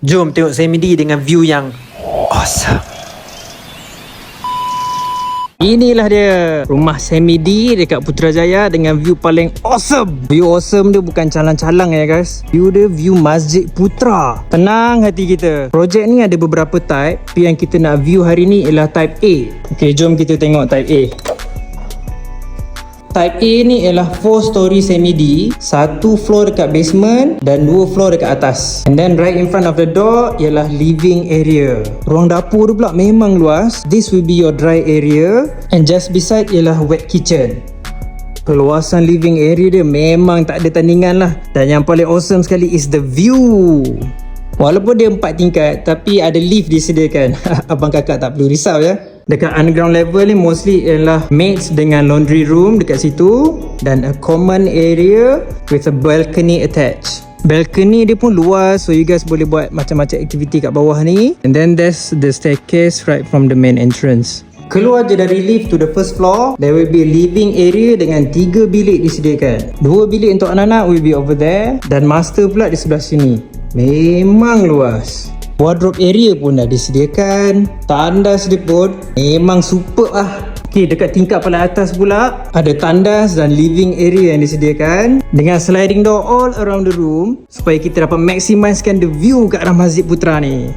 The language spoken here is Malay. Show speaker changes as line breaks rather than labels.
Jom tengok Semidi dengan view yang awesome. Inilah dia rumah Semidi dekat Putrajaya dengan view paling awesome. View awesome dia bukan calang-calang ya guys. View dia view Masjid Putra. Tenang hati kita. Projek ni ada beberapa type, tapi yang kita nak view hari ni ialah type A. Okay, jom kita tengok type A. Type A ni ialah 4 story Semidi, 1 floor dekat basement dan 2 floor dekat atas. And then right in front of the door ialah living area. Ruang dapur tu pula memang luas. This will be your dry area, and just beside ialah wet kitchen. Keluasan living area dia memang tak ada tandingan lah. Dan yang paling awesome sekali is the view. Walaupun dia 4 tingkat, tapi ada lift disediakan. Abang kakak tak perlu risau ya. Dekat underground level ni mostly ialah maids dengan laundry room dekat situ, dan a common area with a balcony attached. Balcony dia pun luas, so you guys boleh buat macam-macam aktiviti kat bawah ni. And then there's the staircase right from the main entrance. Keluar je dari lift to the first floor, there will be a living area dengan 3 bilik disediakan. 2 bilik untuk anak-anak will be over there, dan master pula di sebelah sini. Memang luas. Wardrobe area pun dah disediakan. Tandas dia pun memang super lah. Okay, dekat tingkat paling atas pula ada tandas dan living area yang disediakan dengan sliding door all around the room supaya kita dapat maximiskan the view kat arah Masjid Putra ni.